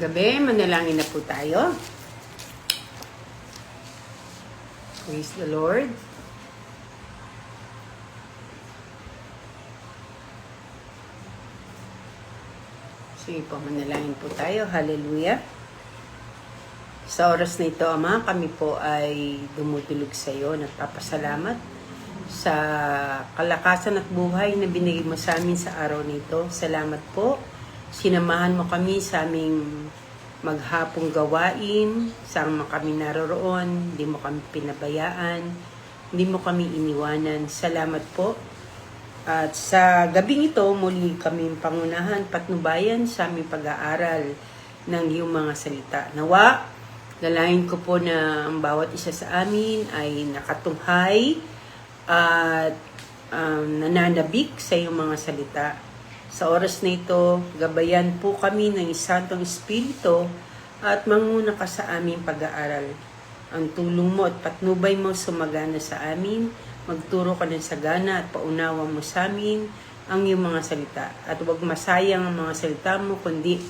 gabi, manalangin na po tayo. Praise the Lord. Sige po, manalangin po tayo. Hallelujah. Sa oras na ito, Ama, kami po ay dumudulog sa iyo. Nagpapasalamat sa kalakasan at buhay na binigay mo sa amin sa araw nito. Salamat po. Sinamahan mo kami sa aming maghapong gawain, saan mo kami naroroon, hindi mo kami pinabayaan, hindi mo kami iniwanan. Salamat po. At sa gabing ito, muli kami pangunahan, patnubayan sa aming pag-aaral ng iyong mga salita. Nawa, dalahin ko po na ang bawat isa sa amin ay nakatunghay at nananabik sa iyong mga salita. Sa oras na ito, gabayan po kami ng Santong Espiritu at manguna ka sa aming pag-aaral. Ang tulong mo at patnubay mo sumagana sa amin, magturo ka ng sagana at paunawa mo sa amin ang iyong mga salita. At huwag masayang ang mga salita mo, kundi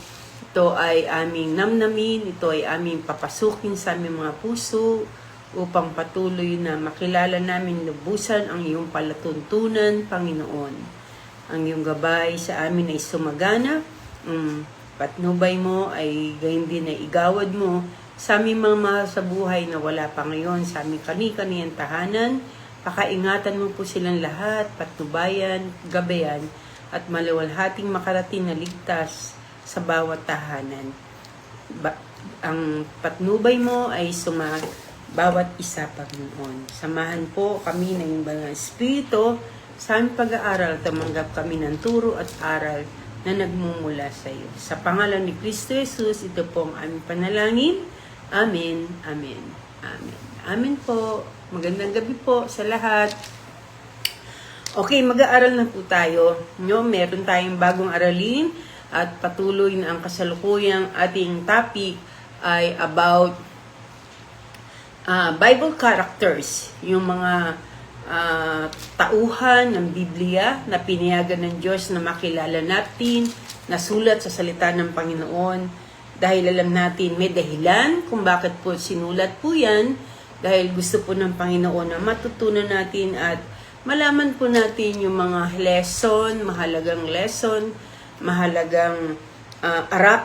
ito ay aming namnamin, ito ay aming papasukin sa aming mga puso upang patuloy na makilala namin lubusan ang iyong palatuntunan, Panginoon. Ang iyong gabay sa amin ay sumagana, patnubay mo ay gayon din na igawad mo sa aming mga mahal sa buhay na wala pa ngayon, sa aming kani-kaniyang tahanan. Pakaingatan mo po silang lahat, patnubayan, gabayan, at maluwalhating makarating na ligtas sa bawat tahanan. Ang patnubay mo ay bawat isa, Panginoon. Samahan po kami ng mga Espiritu sa aming pag-aaral, tumanggap kami ng turo at aral na nagmumula sa iyo. Sa pangalan ni Kristo Jesus, ito po ang aming panalangin. Amen, amen, amen. Amen po. Magandang gabi po sa lahat. Okay, mag-aaral na po tayo. Meron tayong bagong aralin at patuloy na ang kasalukuyang ating topic ay about Bible characters. Yung mga tauhan ng Biblia na pinayagan ng Diyos na makilala natin, nasulat sa salita ng Panginoon, dahil alam natin may dahilan kung bakit po sinulat po yan, dahil gusto po ng Panginoon na matutunan natin at malaman po natin yung mga mahalagang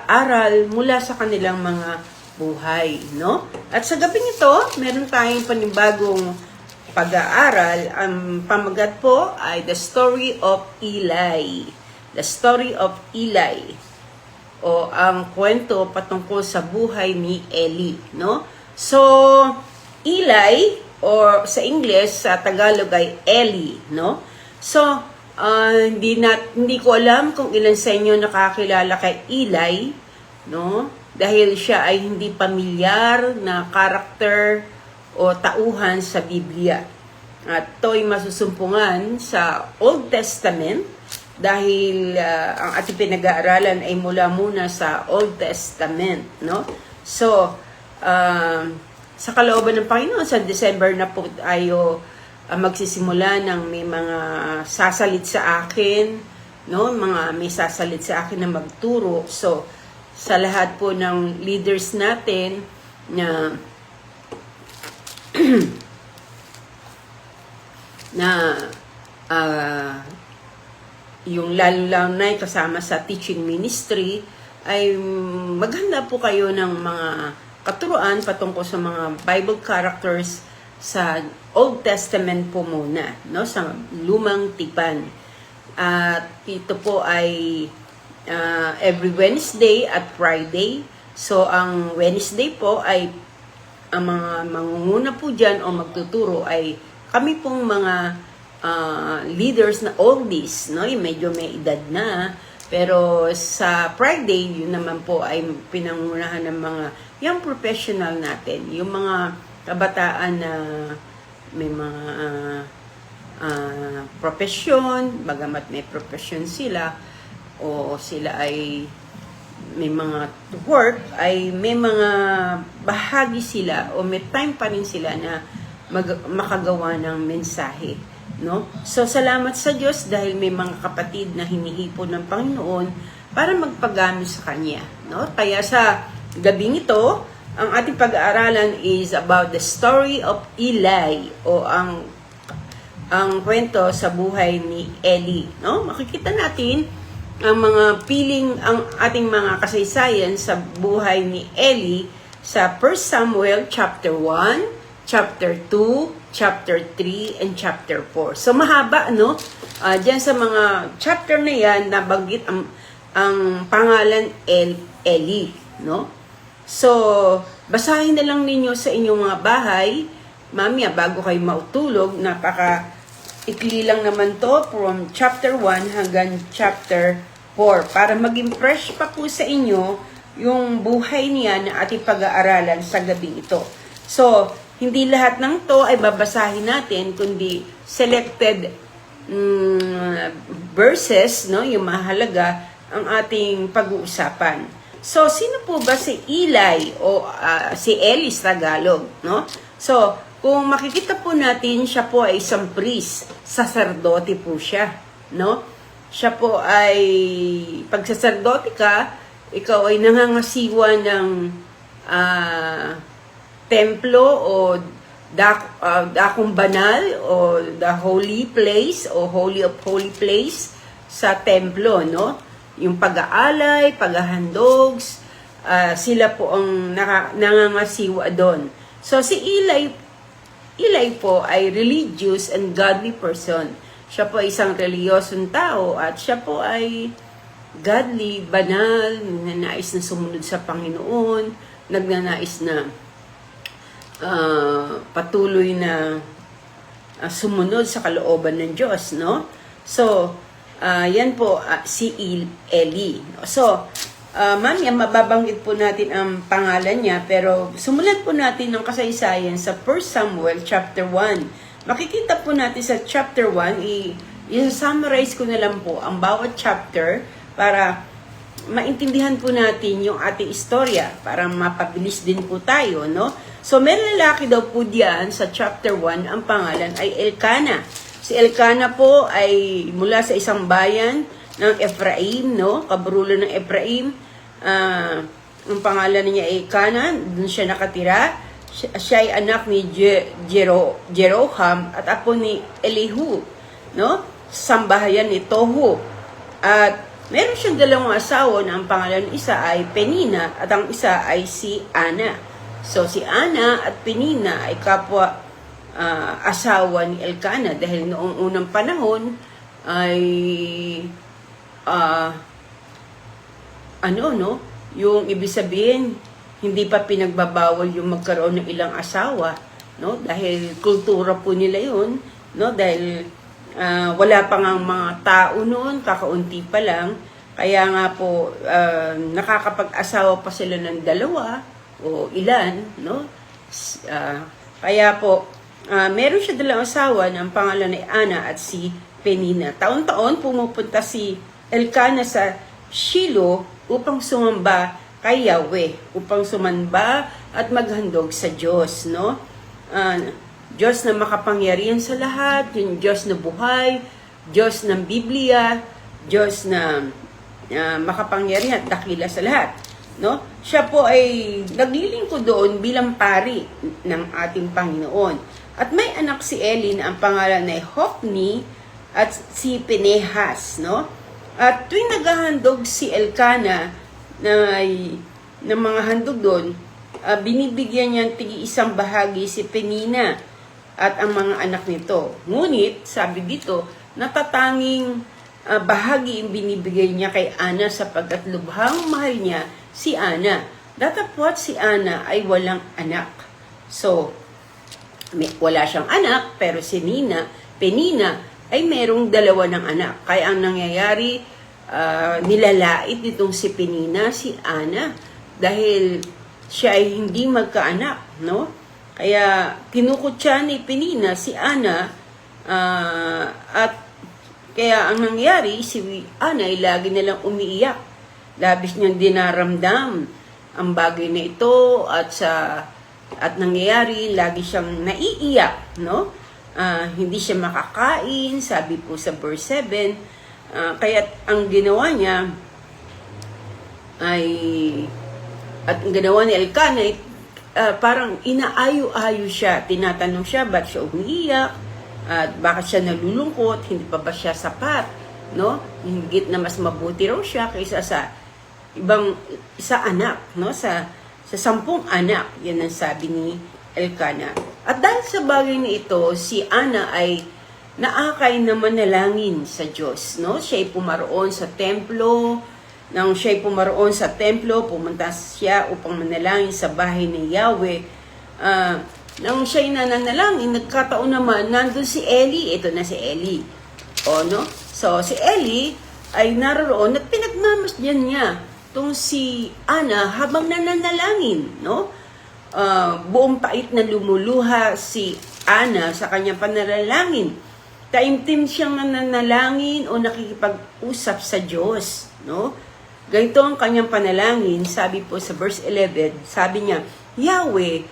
aral mula sa kanilang mga buhay, no? At sa gabing ito, meron tayong panibagong pag-aaral. Ang pamagat po ay The Story of Eli. The Story of Eli. O ang kwento patungkol sa buhay ni Eli, no? So, Eli, or sa English, sa Tagalog ay Eli, no? So, hindi ko alam kung ilan sa inyo nakakilala kay Eli, no? Dahil siya ay hindi pamilyar na karakter o tauhan sa Biblia. At ito'y masusumpungan sa Old Testament dahil ang ating pinag-aaralan ay muna sa Old Testament, no? So, sa kalooban ng Panginoon, sa December na po tayo magsisimula ng may mga sasalit sa akin, no? May sasalit sa akin na magturo. So, sa lahat po ng leaders natin na yung lalo na kasama sa teaching ministry, ay maghanda po kayo ng mga katuruan patungkol sa mga Bible characters sa Old Testament po muna, no? Sa lumang tipan. At ito po ay every Wednesday at Friday. So, ang Wednesday po ay ang mga mangunguna po dyan o magtuturo ay kami pong mga leaders na oldies, no? Medyo may edad na. Pero sa Friday, yun naman po ay pinangunahan ng mga young professional natin. Yung mga kabataan na may mga profesyon, bagamat may profesyon sila, o sila ay may mga work, ay may mga bahagi sila o may time pa rin sila na makagawa ng mensahe, no? So, salamat sa Diyos dahil may mga kapatid na hinihipon ng Panginoon para magpagano sa kanya, no? Kaya sa gabing ito, ang ating pag-aaralan is about the story of Eli, o ang kwento sa buhay ni Eli, no? Makikita natin ang mga ang ating mga kasaysayan sa buhay ni Eli sa 1 Samuel chapter 1, chapter 2, chapter 3, and chapter 4. So mahaba, no? Diyan sa mga chapter na yan, nabanggit ang pangalan Eli, no? So, basahin na lang ninyo sa inyong mga bahay, mamaya bago kayo mautulog, ikli lang naman to from chapter 1 hanggang chapter 4 para maging fresh pa po sa inyo yung buhay niya na ating pag-aaralan sa gabi ito. So, hindi lahat ng to ay babasahin natin, kundi selected verses, no, yung mahalaga ang ating pag-uusapan. So, sino po ba si Eli o si Eli sa Tagalog, no? So, kung makikita po natin, siya po ay isang priest, saserdote po siya, no? Siya po ay, pag saserdote ka, ikaw ay nangangasiwa ng templo o dakong banal o the holy place o holy of holy place sa templo, no? Yung pag-aalay, paghahandog, sila po ang nangangasiwa doon. So si Eli po ay religious and godly person. Siya po ay isang reliyosong tao at siya po ay godly, banal, nagnanais na sumunod sa Panginoon, nagnanais na patuloy na sumunod sa kalooban ng Diyos, no? So, yan po si Eli. So, mamaya mababanggit po natin ang pangalan niya, pero sumulat po natin ng kasaysayan sa 1 Samuel chapter 1. Makikita po natin sa chapter 1, i-summarize ko na lang po ang bawat chapter para maintindihan po natin yung ating istorya, para mapabilis din po tayo, no? So, may lalaki daw po diyan sa chapter 1, ang pangalan ay Elkanah. Si Elkanah po ay mula sa isang bayan ng Ephraim, no? Kabrulo ng Ephraim. Ang pangalan niya ay Elkanah, doon siya nakatira. Siya ay anak ni Jeroham at apo ni Elihu, no? Sambahayan ni Tohu. At meron siyang dalawang asawa na ang pangalan ng isa ay Penina at ang isa ay si Ana. So si Ana at Penina ay kapwa asawa ni Elkanah dahil noong unang panahon ay yung ibig sabihin hindi pa pinagbabawal yung magkaroon ng ilang asawa, no? Dahil kultura po nila yun, no? Dahil wala pa ngang mga tao noon, kakaunti pa lang, kaya nga po nakakapag-asawa pa sila ng dalawa o ilan, no? Kaya po meron siya dalawang asawa na ang pangalan ay Ana at si Penina. Taon-taon pumupunta si Elkanah sa Shiloh upang sumamba kay Yahweh, upang sumamba at maghandog sa Diyos, no? Diyos na makapangyarihan sa lahat, yung Diyos na buhay, Diyos ng Biblia, Diyos na makapangyarihan at dakila sa lahat, no? Siya po ay naglilingkod doon bilang pari ng ating Panginoon. At may anak si Eli na ang pangalan ay Hophni at si Pinehas, no? At tuwing naghahandog si Elkanah ng mga handog doon, binibigyan niya tig-isang bahagi si Penina at ang mga anak nito. Ngunit, sabi dito, natatanging bahagi yung binibigay niya kay Ana sapagkat lubhang mahal niya si Ana. Datapwat si Ana ay walang anak. So, wala siyang anak, pero si Penina ay merong dalawa ng anak. Kaya ang nangyayari, nilalait nitong si Penina, si Ana, dahil siya ay hindi magkaanak, no? Kaya kinukutya ni Penina si Ana, at kaya ang nangyayari, si Ana ay lagi nalang umiiyak. Labis niyang dinaramdam ang bagay na ito at nangyayari, lagi siyang naiiyak, no? Hindi siya makakain, sabi po sa verse 7. Kaya ang ginawa niya, ay, at ang ginawa ni Elkanah ay parang inaayo-ayo siya. Tinatanong siya, ba't siya umiiyak? At bakit siya nalulungkot? Hindi pa ba siya sapat? No? Hingit na mas mabuti raw siya kaysa sa isa anak, no? Sa 10 anak. Yan ang sabi ni Elkanah. At dahil sa bagay na ito, si Ana ay naakay na manalangin sa Diyos, no? Siya'y pumaroon sa templo. Nang siya'y pumaroon sa templo, pumunta siya upang manalangin sa bahay ni Yahweh. Nang siya'y nananalangin, nagkataon naman, nandun si Eli. Ito na si Eli. O, no? So, si Eli ay naroon at pinagmamasdan niya itong si Ana habang nananalangin, no? Buong pait na lumuluha si Ana sa kanyang pananalangin. Taimtim siyang nananalangin o nakikipag-usap sa Diyos, no? Ganito ang kanyang panalangin, sabi po sa verse 11, sabi niya, Yahweh,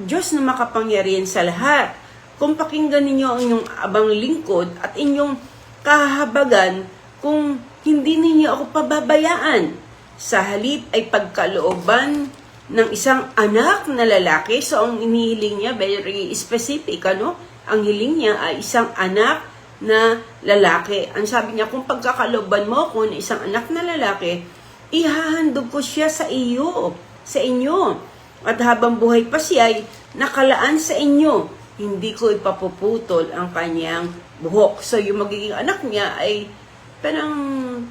Diyos na makapangyarihan sa lahat, kung pakinggan ninyo ang inyong abang lingkod at inyong kahabagan, kung hindi ninyo ako pababayaan. Sa halip ay pagkalooban ng isang anak na lalaki. So, ang inihiling niya, very specific, ano? Ang hiling niya ay isang anak na lalaki. Ang sabi niya, kung pagkakalooban mo ako ng isang anak na lalaki, ihahandog ko siya sa iyo, sa inyo. At habang buhay pa siya ay nakalaan sa inyo, hindi ko ipapuputol ang kanyang buhok. So, yung magiging anak niya ay parang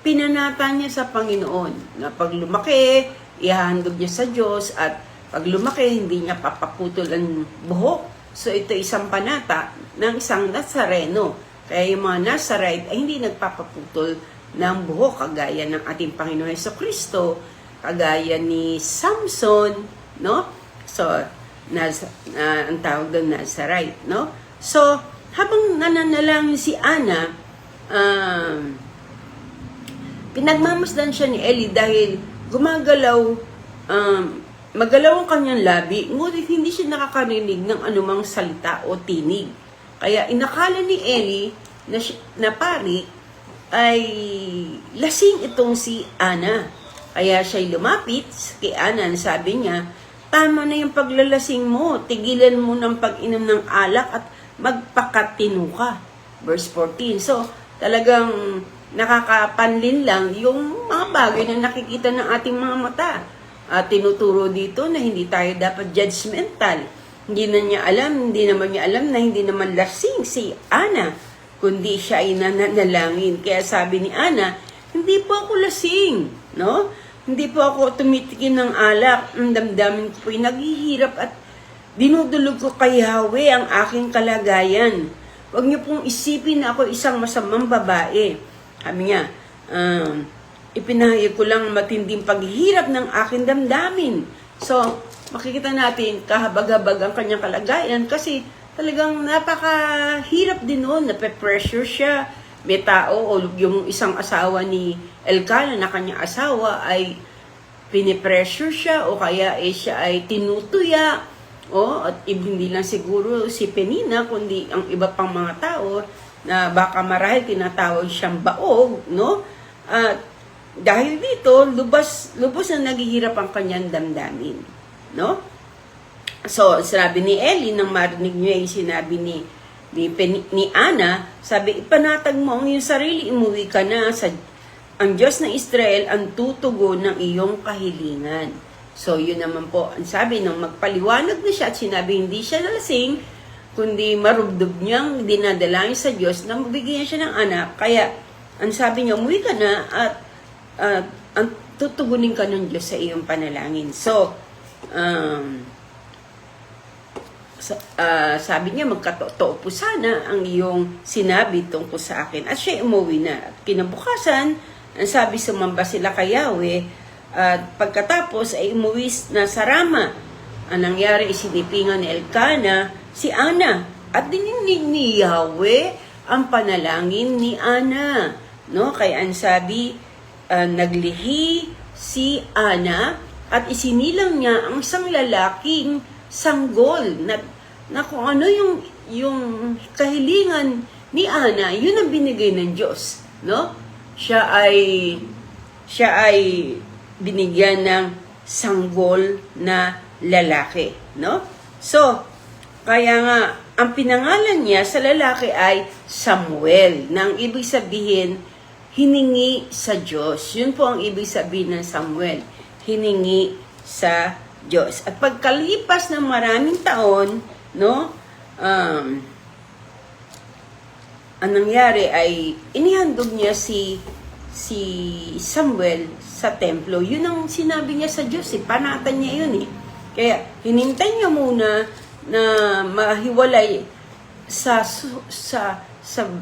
pinanata niya sa Panginoon. Na pag lumaki, ihahandog niya sa Diyos at pag lumaki, hindi niya papaputol ang buhok. So, ito isang panata ng isang Nazareno. Kaya yung mga Nazarite ay hindi nagpapaputol ng buhok kagaya ng ating Panginoon Jesucristo, kagaya ni Samson, no? So, ang tawag doon Nazarite, no? So, habang nananalangin si Ana, pinagmamasdan siya ni Eli dahil magalaw ang kanyang labi, ngunit hindi siya nakakarinig ng anumang salita o tinig. Kaya inakala ni Eli na pari ay lasing itong si Ana. Kaya siya'y lumapit kay Ana, sabi niya, tama na yung paglalasing mo, tigilan mo ng pag-inom ng alak at magpakatino ka. Verse 14. So, talagang nakakapanlin lang yung mga bagay na nakikita ng ating mga mata. Tinuturo dito na hindi tayo dapat judgmental. Hindi naman niya alam na hindi naman lasing si Ana, kundi siya ay nananalangin. Kaya sabi ni Ana, hindi po ako lasing, no? Hindi po ako tumitikim ng alak. Ang damdamin ko po'y naghihirap at dinudulog ko kay Yahweh ang aking kalagayan. Huwag niyo pong isipin na ako isang masamang babae. Sabi niya, ipinahayag ko lang matinding paghihirap ng aking damdamin. So, makikita natin kahabag-habag ang kanyang kalagayan kasi talagang napakahirap din noon, nape-pressure siya. May tao o yung isang asawa ni Elkanah na kanyang asawa ay pinipressure siya o kaya siya ay tinutuya at hindi lang siguro si Penina kundi ang iba pang mga tao na baka marahil tinatawag siyang baog, no? Dahil dito, lubos na naghihirap ang kanyang damdamin, no? So, sinabi ni Eli, nang marinig niya yung sinabi ni Ana, sabi, ipanatag mo ang iyong sarili, umuwi ka na ang Diyos ng Israel ang tutugon ng iyong kahilingan. So, yun naman po, ang sabi, nang magpaliwanag na siya at sinabi, hindi siya nalasing, kundi marubdob niyang dinadalangin sa Diyos na mabigyan siya ng anak. Kaya, ang sabi niya, umuwi ka na at ang tutugunin ka ng Diyos sa iyong panalangin. So, sabi niya, magkatotoo po sana ang iyong sinabi tungkol sa akin. At siya umuwi na. At kinabukasan, ang sabi, sumamba sila kay Yahweh. At pagkatapos ay umuwi na sa Rama. Ang nangyari, isinipingan ni Elkanah si Ana. At dininig ni Yahweh ang panalangin ni Ana. No? Kaya ang sabi, naglihi si Ana at isinilang niya ang isang lalaking sanggol na kung ano yung kahilingan ni Ana, yun ang binigay ng Diyos, no? Siya ay binigyan ng sanggol na lalaki, no? So, kaya nga, ang pinangalan niya sa lalaki ay Samuel, nang ibig sabihin, hiningi sa Diyos. Yun po ang ibig sabihin ng Samuel, hiningi sa Diyos. At pagkalipas ng maraming taon, no, ang nangyari ay inihandog niya si Samuel sa templo. Yun ang sinabi niya sa Diyos, panatan niya yun . Kaya hinintay niya muna na mahiwalay sa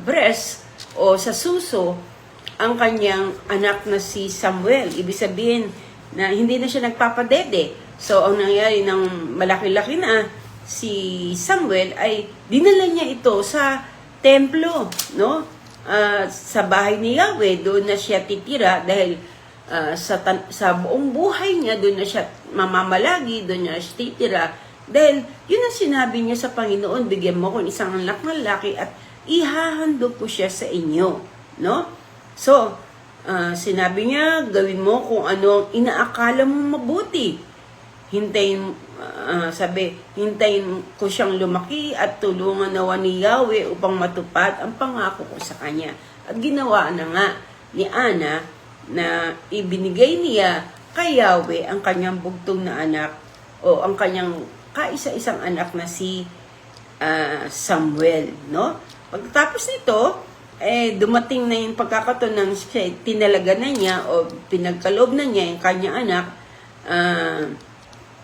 breast o sa suso ang kanyang anak na si Samuel. Ibig sabihin na hindi na siya nagpapadede. So, ang nangyari ng malaki-laki na si Samuel ay dinala niya ito sa templo, no? Sa bahay ni Yahweh, doon na siya titira dahil sa buong buhay niya, doon na siya mamamalagi, doon na siya titira. Dahil yun ang sinabi niya sa Panginoon, bigyan mo ko ng isang anak na lalaki at ihahandog ko siya sa inyo, no? So, sinabi niya, gawin mo kung ano ang inaakala mo mabuti. Hintayin ko siyang lumaki at tulungan nawa ni Yahweh upang matupad ang pangako ko sa kanya. At ginawa na nga ni Ana na ibinigay niya kay Yahweh ang kanyang bugtong na anak o ang kanyang kaisa-isang anak na si Samuel, no? Pagkatapos nito, dumating na yung pagkakataon ng tinalaga na niya o pinagkaloob na niya yung kanyang anak.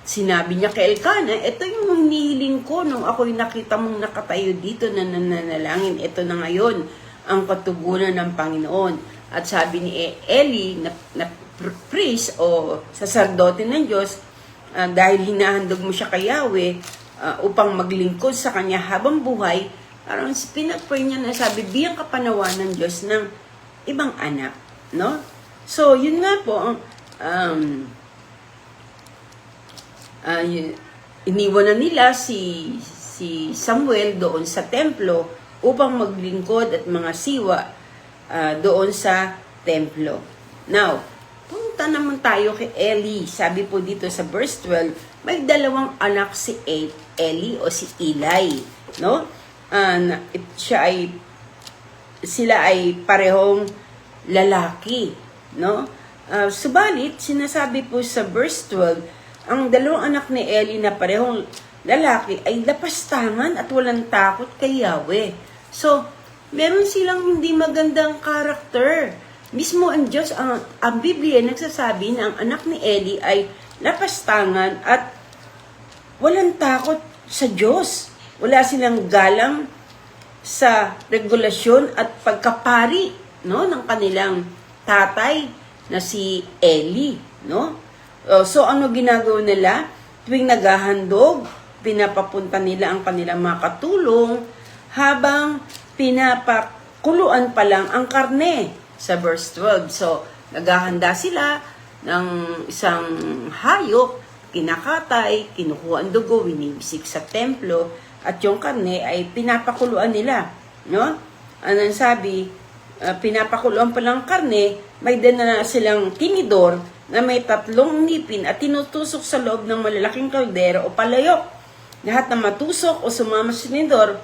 Sinabi niya kay Elkanah, ito yung hinihiling ko nung ako'y nakita mong nakatayo dito na nananalangin. Ito na ngayon ang katugunan ng Panginoon. At sabi ni Eli na priest o saserdote ng Diyos, dahil hinahandog mo siya kay Yahweh upang maglingkod sa kanya habang buhay, parang pinag-pray niya na sabi, biyang kapanawan ng Diyos ng ibang anak, no? So, yun nga po, iniwan na nila si Samuel doon sa templo upang maglingkod at mga siwa doon sa templo. Now, punta naman tayo kay Eli. Sabi po dito sa verse 12, may dalawang anak si Eli o si Eli, no? Sila ay parehong lalaki, no? Subalit, sinasabi po sa verse 12, ang dalawang anak ni Eli na parehong lalaki ay lapastangan at walang takot kay Yahweh. So, meron silang hindi magandang karakter. Mismo ang Diyos, ang Biblia nagsasabi na ang anak ni Eli ay lapastangan at walang takot sa Diyos. Wala silang galang sa regulasyon at pagkapari, no, ng kanilang tatay na si Eli, no? So, ano ginagawa nila? Tuwing naghahandog, pinapapunta nila ang kanilang mga katulong habang pinapakuluan pa lang ang karne sa verse 12. So, naghahanda sila ng isang hayop, kinakatay, kinukuha ang dugo, winibisik sa templo, at yung karne ay pinapakuluan nila, no? Anong sabi, pinapakuluan pa lang karne, may dala na silang tinidor na may 3 ngipin at tinutusok sa loob ng malalaking kaldero o palayok. Lahat na matusok o sumama sa tinidor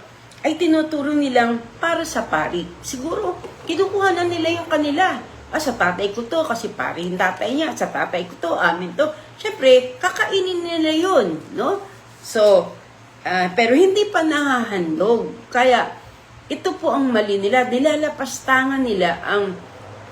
ay tinuturo nilang para sa pari. Siguro, kinukuha na nila yung kanila. Sa tatay ko to, kasi pari yung tatay niya. Sa tatay ko to, amin to. Siyempre, kakainin nila yun, no? So, pero hindi pa nahahandog. Kaya, ito po ang mali nila. Nilalapastangan nila ang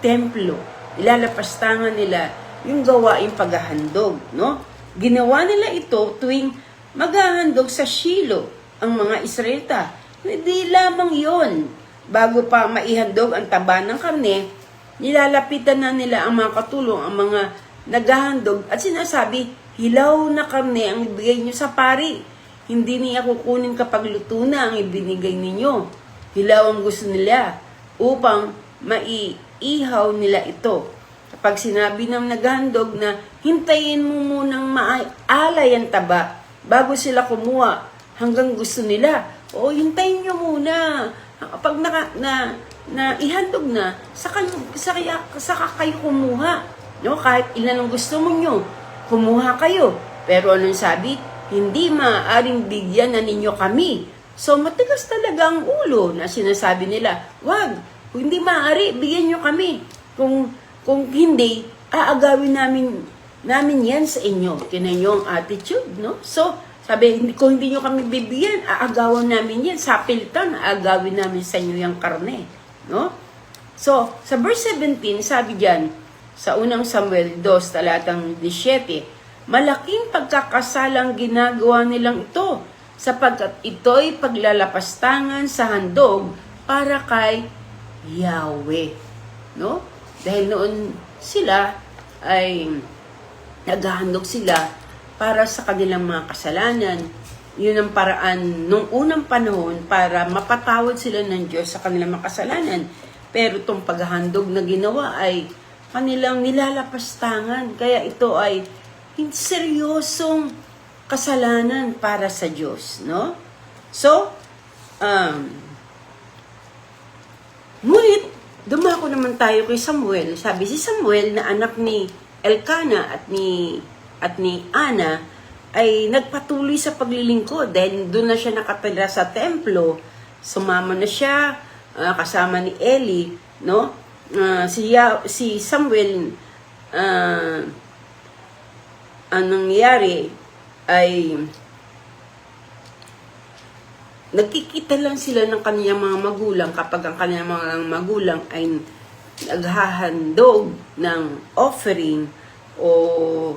templo. Nilalapastangan nila yung gawaing paghahandog, no? Ginawa nila ito tuwing maghahandog sa Shiloh ang mga Israelita. Hindi lamang yon. Bago pa maihandog ang taba ng karne, nilalapitan na nila ang mga katulong, ang mga naghahandog at sinasabi, hilaw na karne ang ibigay nyo sa pari. Hindi niya kukunin kapag luto na ang ibinigay ninyo. Hilaw ang gusto nila upang maiihaw nila ito. Kapag sinabi ng naghahandog na hintayin mo munang maalay ang taba bago sila kumuha hanggang gusto nila. O hintayin nyo muna. Pag na ihandog na, saka kayo kumuha. No? Kahit ilan ang gusto mo nyo, kumuha kayo. Pero anong sabi? Hindi maaaring bigyan na ninyo kami. So matigas talaga ang ulo na sinasabi nila, wag, hindi maaari, bigyan nyo kami. Kung hindi, aagawin namin yan sa inyo. Tinan nyo ang attitude, no? So, sabi, kung hindi nyo kami bibigyan, aagawan namin yan. Sa piltan, aagawin namin sa inyo yung karne, no? So, sa verse 17, sabi dyan, sa unang Samuel 2, talatang 17, malaking pagkakasalang ginagawa nilang ito, sapagkat ito'y paglalapastangan sa handog para kay Yahweh. No? Dahil noon sila ay naghahandog sila para sa kanilang mga kasalanan. Yun ang paraan nung unang panahon para mapatawad sila ng Diyos sa kanilang mga kasalanan. Pero itong paghahandog na ginawa ay kanilang nilalapastangan. Kaya ito ay seryosong kasalanan para sa Diyos, no? So, ngunit, dumako naman tayo kay Samuel. Sabi si Samuel na anak ni Elkanah at ni Ana ay nagpatuloy sa paglilingkod dahil doon na siya nakatira sa templo. Sumama na siya kasama ni Eli, no? Si Samuel ang nangyari ay nagkikita lang sila ng kaniyang mga magulang kapag ang kaniyang mga magulang ay naghahandog ng offering o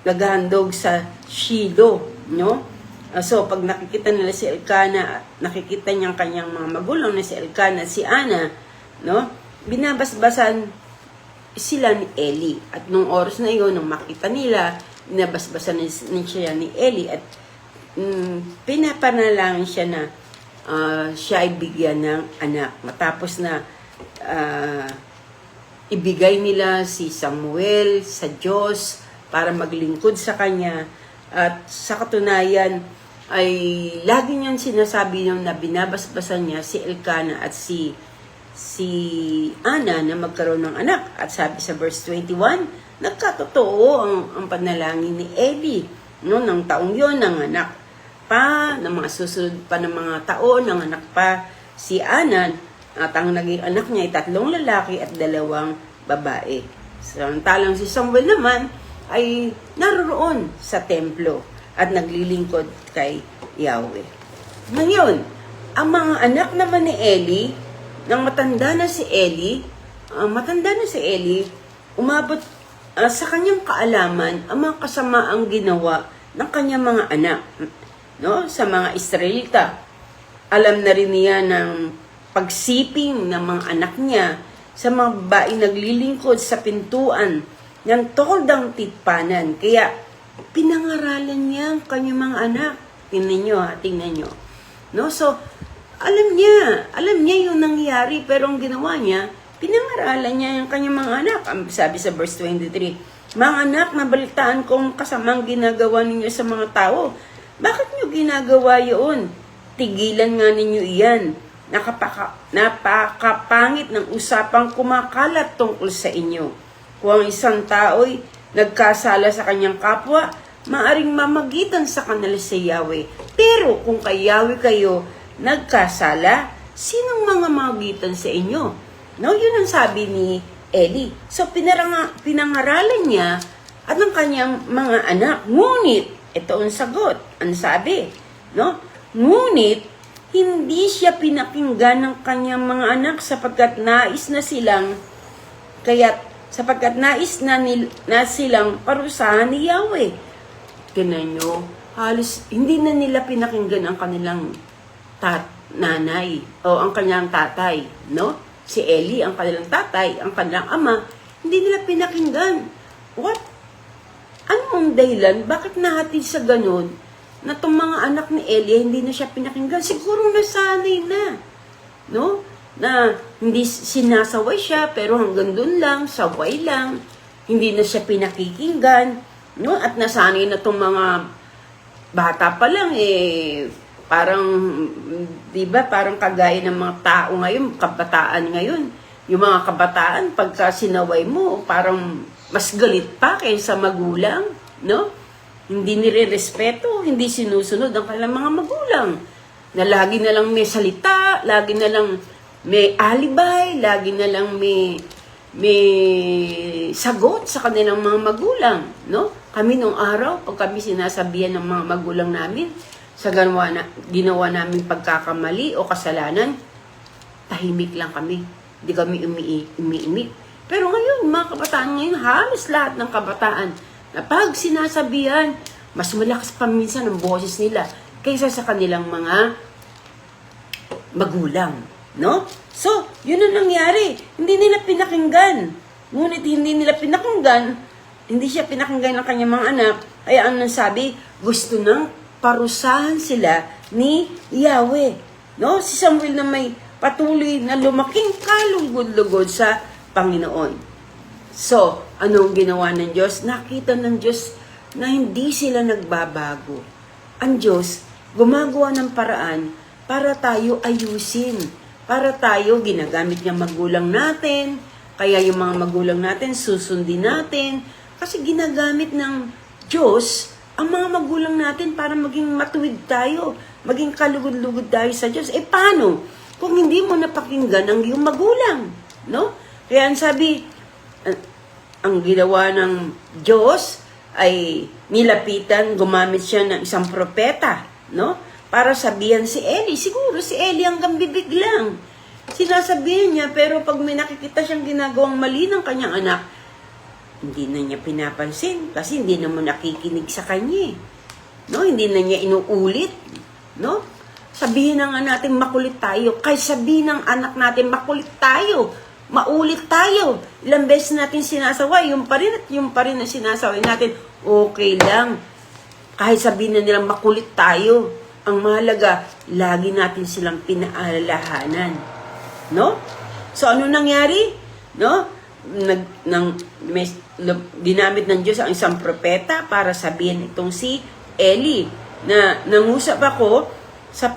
naghahandog sa Shiloh, no? So, pag nakikita nila si Elkanah, nakikita niyang kanyang mga magulang na si Elkanah at si Ana, no? Binabasbasan sila ni Eli. At nung oras na iyon, nung makita nila, binabasbasan siya ni Eli at pinapanalangin siya na siya ay bigyan ng anak. Matapos na ibigay nila si Samuel sa Diyos para maglingkod sa kanya, at sa katunayan ay lagi niyang sinasabi niyang na binabasbasan niya si Elkanah at si Ana na magkaroon ng anak. At sabi sa verse 21, nagkatotoo ang panalangin ni Eli. No, ng taong yon, ng anak pa, ng mga susunod pa ng mga taon, ng anak pa si Ana, at ang naging anak niya ay 3 lalaki at 2 babae. Samantalang si Samuel naman ay naroon sa templo at naglilingkod kay Yahweh. Ngayon, ang mga anak naman ni Eli, nang matanda na si Eli, umabot sa kanyang kaalaman ang mga kasamaang ginawa ng kanyang mga anak, no? Sa mga Israelita. Alam na rin niya ng pagsiping ng mga anak niya sa mga babae naglilingkod sa pintuan ng toldang titpanan. Kaya pinangaralan niya ang kanyang mga anak. Tingnan nyo. No? So, alam niya yung nangyari, pero ang ginawa niya, pinangaralan niya yung kanyang mga anak. Sabi sa verse 23, mga anak, nabalitaan kong kasamang ginagawa ninyo sa mga tao. Bakit niyo ginagawa yun? Tigilan nga ninyo iyan. Napakapangit ng usapang kumakalat tungkol sa inyo. Kung ang isang tao'y nagkasala sa kanyang kapwa, maaring mamagitan sa kanila sa Yahweh. Pero kung kay Yahweh kayo nagkasala, sinong mga magitan sa inyo? No, yun ang sabi ni Eli. So, pinangaralan niya at ang kanyang mga anak. Ngunit, ito ang sagot. Ang sabi, no? Ngunit, hindi siya pinakinggan ng kanyang mga anak sapagkat nais na silang parusahan ni Yahweh. Tingnan nyo, halos hindi na nila pinakinggan ang kanilang nanay o ang kanyang tatay, no? Si Eli, ang kanilang tatay, ang kanilang ama, hindi nila pinakinggan. What? Anong dahilan? Bakit nahatid sa ganun na itong mga anak ni Eli hindi na siya pinakinggan? Siguro nasanay na, no? Na hindi sinasaway siya, pero hanggang dun lang, saway lang, hindi na siya pinakikinggan, no? At nasanay na itong mga bata pa lang, parang, di ba, parang kagaya ng mga tao ngayon, kabataan ngayon. Yung mga kabataan, pagka sinaway mo, parang mas galit pa kaysa magulang, no? Hindi nire-respeto, hindi sinusunod ang kanilang mga magulang. Na lagi na lang may salita, lagi na lang may alibay, lagi na lang may sagot sa kanilang mga magulang, no? Kami nung araw, pag kami sinasabihan ng mga magulang namin sa ginawa namin pagkakamali o kasalanan, tahimik lang kami. Hindi kami umiimik. Pero ngayon, mga kabataan ngayon, halos lahat ng kabataan, na pag sinasabihan, mas malakas pa minsan ang boses nila kaysa sa kanilang mga magulang, no? So, yun ang nangyari. Hindi nila pinakinggan. Ngunit hindi nila pinakinggan, hindi siya pinakinggan ng kanyang mga anak, kaya ang sabi, gusto nang parusahan sila ni Yahweh. No? Si Samuel na may patuloy na lumaking kalugod-lugod sa Panginoon. So, anong ginawa ng Diyos? Nakita ng Diyos na hindi sila nagbabago. Ang Diyos, gumagawa ng paraan para tayo ayusin. Para tayo, ginagamit niya magulang natin, kaya yung mga magulang natin, susundin natin. Kasi ginagamit ng Diyos ang mga magulang natin para maging matuwid tayo, maging kalugod-lugod tayo sa Diyos. Paano? Kung hindi mo napakinggan ang iyong magulang, no? Kaya ang sabi, ang ginawa ng Diyos ay nilapitan, gumamit siya ng isang propeta, no? Para sabihan si Eli. Siguro si Eli hanggang bibig lang. Sinasabihan niya, pero pag may nakikita siyang ginagawang mali ng kanyang anak, hindi na niya pinapansin kasi hindi naman nakikinig sa kanya. No? Hindi na niya inuulit. No? Sabihin na nga natin makulit tayo. Kahit sabihin ng anak natin makulit tayo. Maulit tayo. Ilang beses natin sinasaway. Yung pa rin na sinasaway natin. Okay lang. Kahit sabihin na nilang makulit tayo. Ang mahalaga, lagi natin silang pinaalalahanan. No? So, ano nangyari? No? Ginamit ng Diyos ang isang propeta para sabihin itong si Eli na nangusap ako sa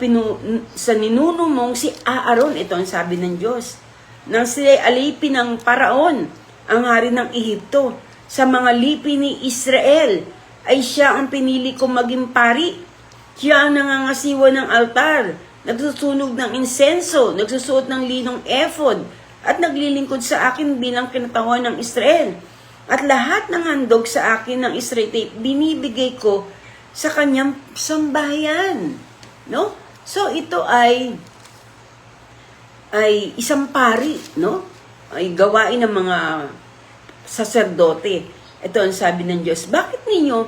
ninuno mong si Aaron. Ito ang sabi ng Diyos. Nang sila'y alipin ng Paraon, ang hari ng Ehipto, sa mga lipi ni Israel, ay siya ang pinili kong maging pari. Siya ang nangangasiwa ng altar, nagsusunog ng insenso, nagsusuot ng linong ephod, at naglilingkod sa akin bilang kinatawan ng Israel. At lahat ng handog sa akin ng Israel, binibigay ko sa kanyang sambahayan. No? So, ito ay isang pari, no? Ay gawain ng mga saserdote. Ito ang sabi ng Diyos, bakit ninyo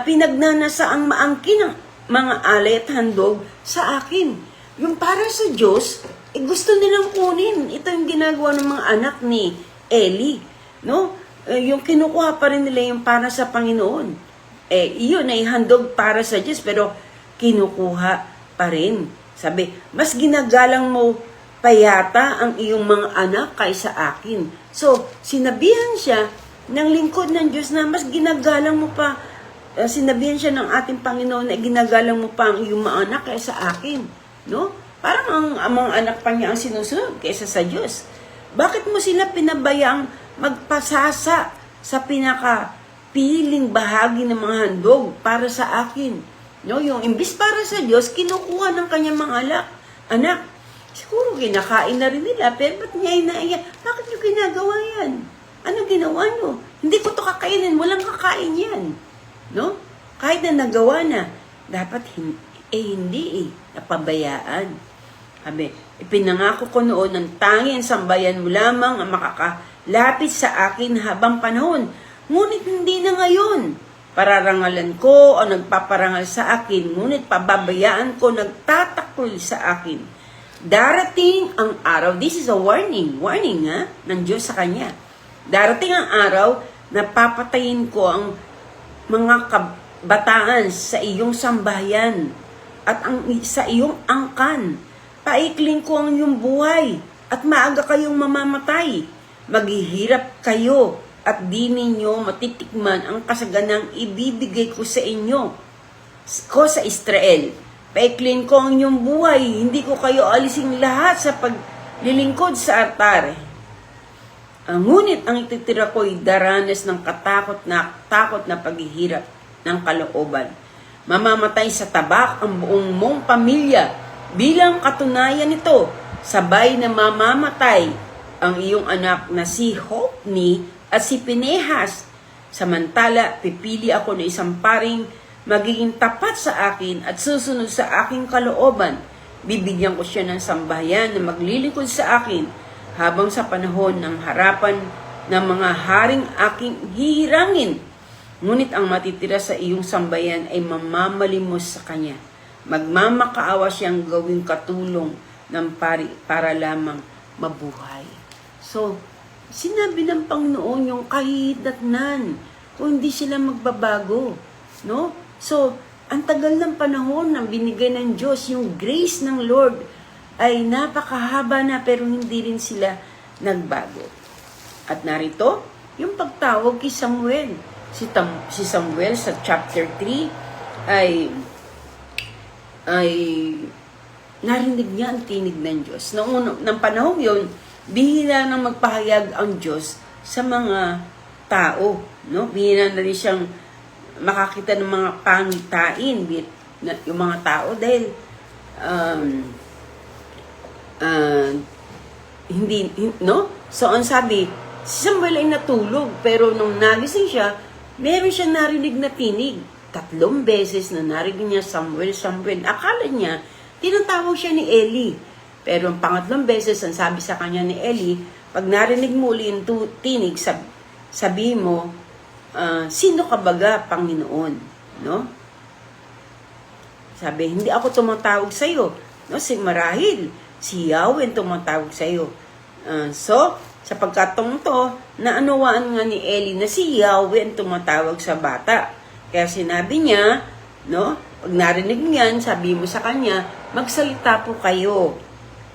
pinagnanasa ang maangkin ng mga alay at handog sa akin? Yung para sa Diyos, gusto nilang kunin. Ito yung ginagawa ng mga anak ni Eli. No? Yung kinukuha pa rin nila yung para sa Panginoon. Iyon ay handog para sa Diyos, pero kinukuha pa rin. Sabi, mas ginagalang mo pa yata ang iyong mga anak kaysa akin. So, sinabihan siya ng lingkod ng Diyos na mas ginagalang mo pa, sinabihan siya ng ating Panginoon na ginagalang mo pa ang iyong mga anak kaysa akin. No? Parang ang mga anak pa niya ang sinusunod kaysa sa Diyos. Bakit mo sila pinabayaang magpasasa sa pinakapiling bahagi ng mga handog para sa akin? No, yung imbis para sa Diyos, kinukuha ng kanyang mga anak. Siguro kinakain na rin nila, pero ba't niya inaiya? Bakit nyo ginagawa yan? Ano ginawa nyo? Hindi ko to kakainin, walang kakain yan. No? Kahit na nagawa na, dapat hindi napabayaan. Sabi, ipinangako ko noon ng tanging sambayan mo lamang ang makakalapit sa akin habang panahon. Ngunit hindi na ngayon. Pararangalan ko o nagpaparangal sa akin, ngunit pababayaan ko nagtatakol sa akin. Darating ang araw, this is a warning ng Diyos sa kanya. Darating ang araw na papatayin ko ang mga kabataan sa iyong sambahayan at sa iyong angkan. Paikling ko ang iyong buhay at maaga kayong mamamatay. Maghihirap kayo at di ninyo matitikman ang kasaganang ibibigay ko sa inyo, ko sa Israel. Paiklin ko ang inyong buhay, hindi ko kayo alising lahat sa paglilingkod sa altar. Ngunit ang ititira ko'y daranas ng takot na paghihirap ng kalooban. Mamamatay sa tabak ang buong mong pamilya. Bilang katunayan nito, sabay na mamamatay ang iyong anak na si Hophni at si Pinehas. Samantala, pipili ako ng isang paring magiging tapat sa akin at susunod sa aking kalooban. Bibigyan ko siya ng sambahayan na maglilingkod sa akin habang sa panahon ng harapan ng mga haring aking hihirangin. Ngunit ang matitira sa iyong sambayan ay mamamalimos sa kanya. Magmamakaawa siyang gawing katulong ng pari para lamang mabuhay. So, sinabi ng Panginoon yung kahihinatnan kung hindi sila magbabago. No? So, ang tagal ng panahon ng binigay ng Diyos, yung grace ng Lord ay napakahaba na pero hindi rin sila nagbago. At narito, yung pagtawag kay Samuel. Si Samuel sa chapter 3 ay narinig niya ang tinig ng Diyos. Nang panahon yun, bihira nang magpahayag ang Diyos sa mga tao. No? Bihira na rin siyang makakita ng mga pangitain yung mga tao dahil hindi, no? So, ang sabi, si Samuel ay natulog, pero nung nagising siya, meron siyang narinig na tinig. 3 beses na narinig niya, Samuel, Samuel. Akala niya, tinatawag siya ni Eli. Pero ang pangatlong beses, ang sabi sa kanya ni Eli, pag narinig mo uli yung tinig, sabi mo, sino ka baga, Panginoon? No? Sabi, hindi ako tumatawag sa iyo. No? Marahil, si Yahweh tumatawag sa iyo. So, sa pagkatong to, naanawaan nga ni Eli na si Yahweh ang tumatawag sa bata. Kaya sinabi niya, no, pag narinig niyan, sabi mo sa kanya, magsalita po kayo,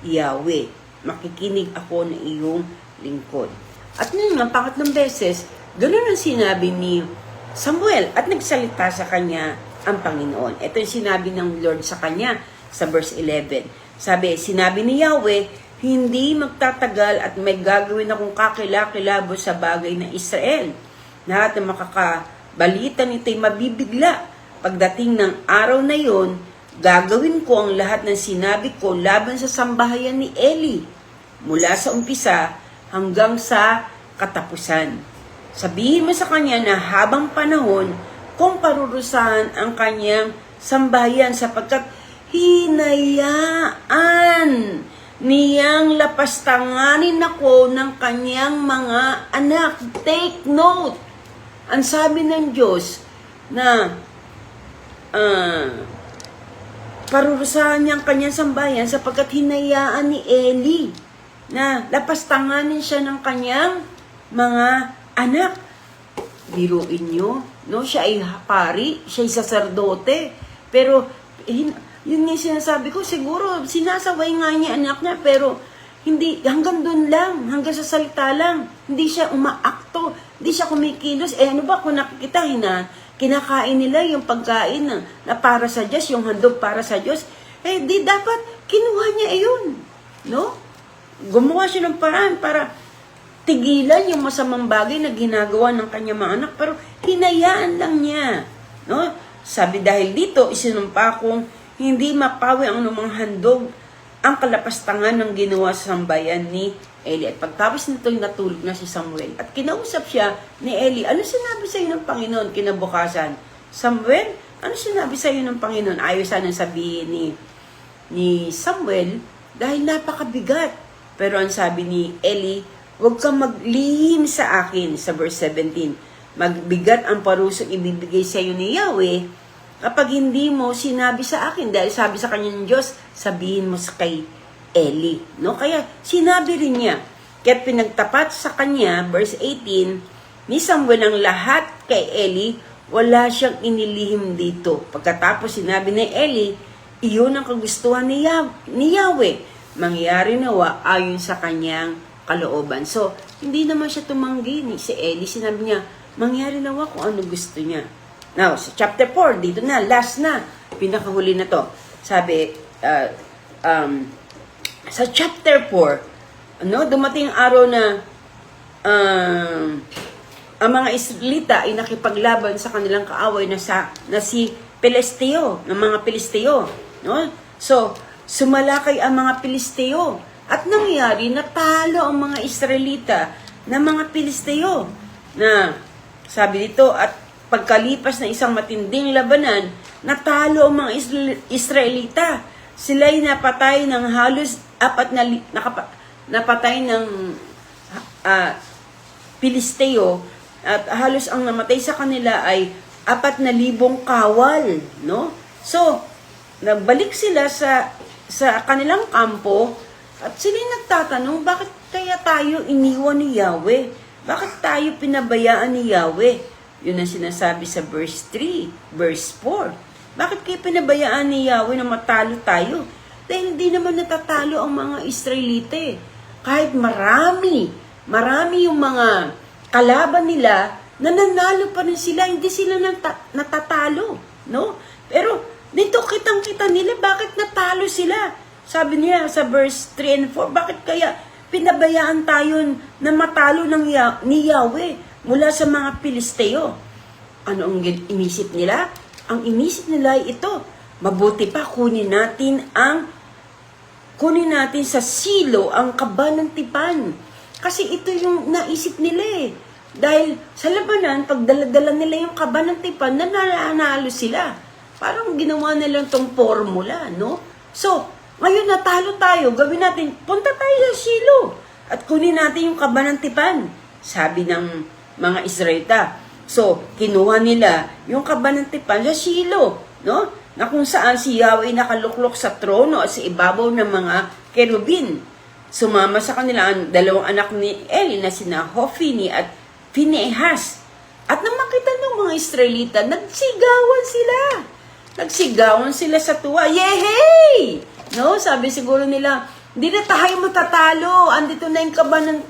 Yahweh. Makikinig ako ng iyong lingkod. At ngayon nga, pangatlong beses, ganun ang sinabi ni Samuel at nagsalita sa kanya ang Panginoon. Ito yung sinabi ng Lord sa kanya sa verse 11. Sabi, sinabi ni Yahweh, hindi magtatagal at may gagawin akong kakilakilabot sa bagay na Israel. Lahat ng makakabalita nito'y mabibigla. Pagdating ng araw na yon, gagawin ko ang lahat ng sinabi ko laban sa sambahayan ni Eli, mula sa umpisa hanggang sa katapusan. Sabihin mo sa kanya na habang panahon, kung parurusahan ang kanyang sambahayan sapagkat hinayaan niyang lapastanganin ako ng kanyang mga anak. Take note. Ang sabi ng Diyos na parurusahan niyang kanyang sambayan sapagkat hinayaan ni Eli na lapastanganin siya ng kanyang mga anak. Biruin niyo, no? Siya ay pari, siya ay saserdote, pero yun nga sinasabi ko, siguro sinasaway nga niya anak niya, pero hindi, hanggang doon lang, hanggang sa salita lang. Hindi siya umaakto, hindi siya kumikilos. Ano ba kung nakikita kinakain nila yung pagkain na para sa Diyos, yung handog para sa Diyos, di dapat kinuha niya yun. No? Gumawa siya ng paraan para tigilan yung masamang bagay na ginagawa ng kanyang mga anak, pero hinayaan lang niya. No? Sabi dahil dito, isinumpa kong hindi mapawi ang anumang handog ang kalapastangan ng ginawa sa sambayan ni Eli. At pagtapos nito'y natulog na si Samuel. At kinausap siya ni Eli, ano sinabi sa iyo ng Panginoon kinabukasan? Samuel, ano sinabi sa iyo ng Panginoon? Ayaw sanang sabihin ni Samuel dahil napakabigat. Pero ang sabi ni Eli, huwag kang maglihim sa akin, sa verse 17. Magbigat ang parusong ibibigay sa iyo ni Yahweh kapag hindi mo sinabi sa akin. Dahil sabi sa kanya ng Diyos, sabihin mo sa kay Eli. No? Kaya sinabi rin niya. Kaya't pinagtapat sa kanya, verse 18, ni Samuel ang lahat kay Eli, wala siyang inilihim dito. Pagkatapos sinabi ni Eli, iyon ang kagustuhan ni Yahweh. Mangyari nawa ayon sa kanyang kalooban. So, hindi naman siya tumanggi ni si Eli. Sinabi niya, mangyari nawa kung ano gusto niya. Now, sa chapter 4, dito na, last na, pinakahuli na to. Sabi, sa chapter 4, dumating araw na ang mga Israelita ay nakipaglaban sa kanilang kaaway na si Pilisteo, ng mga Pilisteo, no? So, sumalakay ang mga Pilisteo at nangyari natalo ang mga Israelita ng mga Pilisteo na sabi dito at pagkalipas ng isang matinding labanan, natalo ang mga Israelita. Sila'y napatay ng halos napatay ng Pilisteo at halos ang namatay sa kanila ay 4,000 kawal, no? So, nagbalik sila sa kanilang kampo at sila nagtatanong, bakit kaya tayo iniwan ni Yahweh? Bakit tayo pinabayaan ni Yahweh? Yun ang sinasabi sa verse 3, verse 4. Bakit kayo pinabayaan ni Yahweh na matalo tayo? Dahil hindi naman natatalo ang mga Israelite. Kahit marami yung mga kalaban nila, nananalo pa rin sila, hindi sila natatalo, no? Pero dito kitang-kita nila bakit natalo sila. Sabi niya sa verse 3 and 4, bakit kaya pinabayaan tayo na matalo ni Yahweh mula sa mga Pilisteo? Ano ang inisip nila? Ang inisip nila ay ito, mabuti pa kunin natin sa silo ang kaba ng tipan. Kasi ito yung naisip nila eh. Dahil sa labanan, pag daladala nila yung kaba ng tipan, nanalo sila. Parang ginawa nila itong formula, no? So, ngayon natalo tayo, gawin natin, punta tayo sa silo at kunin natin yung kaba ng tipan, sabi ng mga Israelita. So, kinuha nila yung kaba ng tipan sa silo, no? Na kung saan si Yahweh nakaluklok sa trono at sa ibabaw ng mga kerubin. Sumama sa kanila ang 2 anak ni Eli na sina Hofni at Pinehas. At nang makita ng mga Israelita, nagsigawan sila sa tuwa. Yehey! No, sabi siguro nila, hindi na tayo matatalo. Andito na yung kaba ng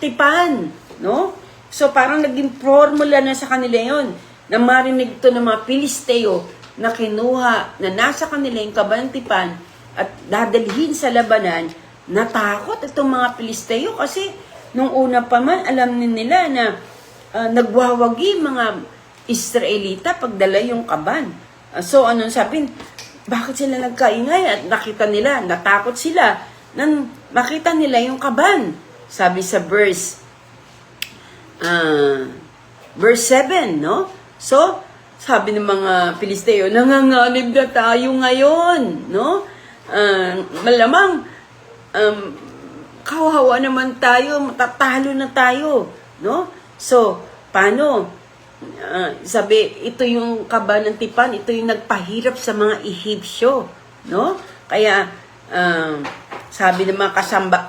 tipan. No? So parang naging formula na sa kanila yon. Na marinig ito ng mga Pilisteo na kinuha, na nasa kanila yung kaba ng tipan at dadalhin sa labanan. Natakot itong mga Pilisteo kasi nung una pa man, alam nila na nagwawagi mga Israelita pagdala yung kaban. So, anong sabihin? Bakit sila nagkaingay? At nakita nila, natakot sila nang makita nila yung kaban. Sabi sa verse 7, no? So, sabi ng mga Pilisteo, nanganganib na tayo ngayon, no? Malamang, kawawa naman tayo, matatalo na tayo, no? So, paano? Sabi, ito yung kaba ng tipan, ito yung nagpahirap sa mga Ehipsyo, no? Kaya, sabi ng mga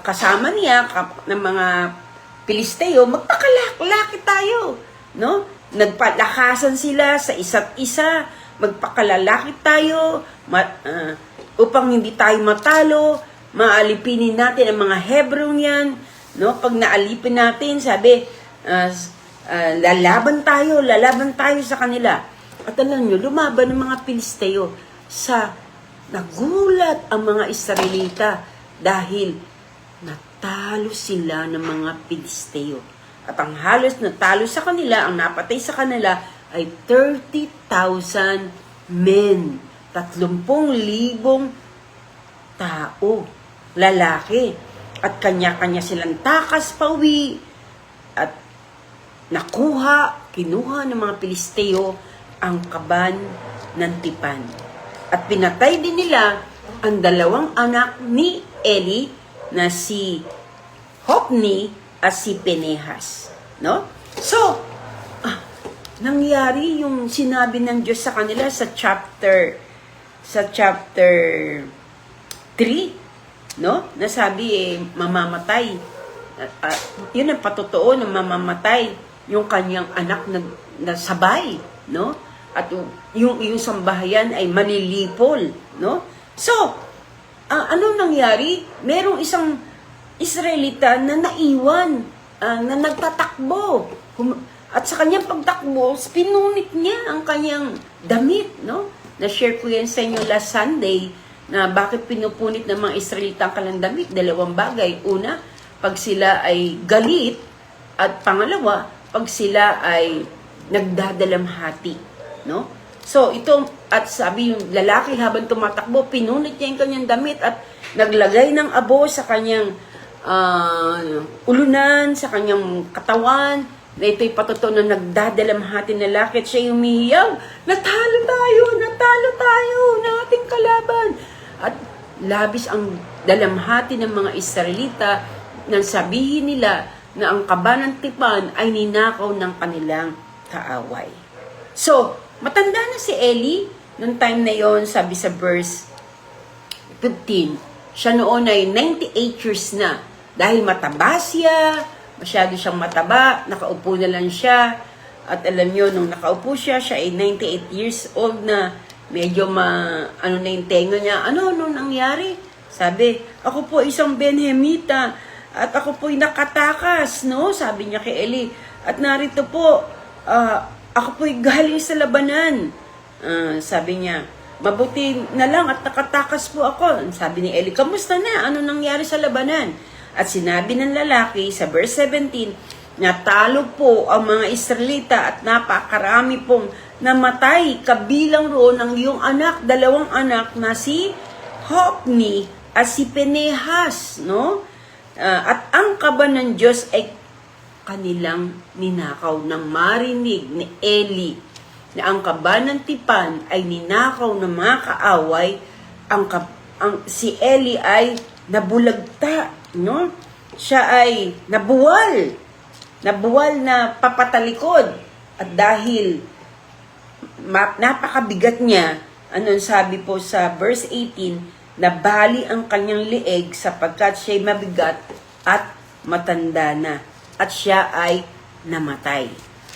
kasama niya, ng mga Pilisteo, magpakalaki tayo, no? Nagpalakasan sila sa isa't isa, magpakalalaki tayo, upang hindi tayo matalo, maalipinin natin ang mga Hebron yan, no? Pag naalipin natin, sabi, lalaban tayo sa kanila. At alam nyo, lumaban ng mga Pilisteo nagulat ang mga Israelita dahil natalo sila ng mga Pilisteo. At ang halos natalo sa kanila, ang napatay sa kanila ay 30,000 men. 30,000 tao, lalaki. At kanya-kanya silang takas pauwi. At kinuha ng mga Pilisteo ang kaban ng tipan. At pinatay din nila ang 2 anak ni Eli na si Hofni at si Pinehas. No? So, nangyari yung sinabi ng Diyos sa kanila sa chapter 3, no? Nasabi mamamatay. Yun ang patotoo na mamamatay yung kanyang anak na sabay, no? At yung sambahayan ay manilipol, no? So, ano nangyari? Merong isang Israelita na naiwan, na nagtatakbo. At sa kanyang pagtakbo, pinunit niya ang kanyang damit, no? Na-share ko yan sa inyo last Sunday, na bakit pinupunit ng mga Israelita ang kanilang damit. 2 bagay. Una, pag sila ay galit, At pangalawa, pag sila ay nagdadalamhati, no? So, ito, at sabi yung lalaki habang tumatakbo, pinunit niya yung kanyang damit at naglagay ng abo sa kanyang ulunan, sa kanyang katawan, na ito'y patuto na nagdadalamhati na lalaki at siya umihiyaw, natalo tayo ng ating kalaban. At labis ang dalamhati ng mga Israelita nang sabihin nila na ang kabanang tipan ay ninakaw ng kanilang kaaway. So, matanda na si Eli, noong time na yon, sabi sa verse 15, siya noon ay 98 years na. Dahil mataba siya, masyado siyang mataba, nakaupo na lang siya. At alam nyo, nung nakaupo siya, siya ay 98 years old na. Medyo ano na yung tenga niya. Ano nangyari? Sabi, ako po isang Benhemita at ako po'y nakatakas, no? Sabi niya kay Eli. At narito po, ako po'y galing sa labanan. Sabi niya, mabuti na lang at nakatakas po ako. Sabi ni Eli, kamusta na? Ano nangyari sa labanan? At sinabi ng lalaki sa verse 17, natalo po ang mga Israelita at napakarami pong namatay, kabilang roon ang iyong anak, 2 anak na si Hophni at si Pinehas, no? At ang kaban ng Diyos ay kanilang ninakaw. Nang marinig ni Eli na ang kaban ng tipan ay ninakaw ng mga kaaway, si Eli ay nabulagta, no? Siya ay nabuwal na papatalikod. At dahil napakabigat niya, anong sabi po sa verse 18, nabali ang kanyang lieg sapagkat siya'y mabigat at matanda na. At siya ay namatay.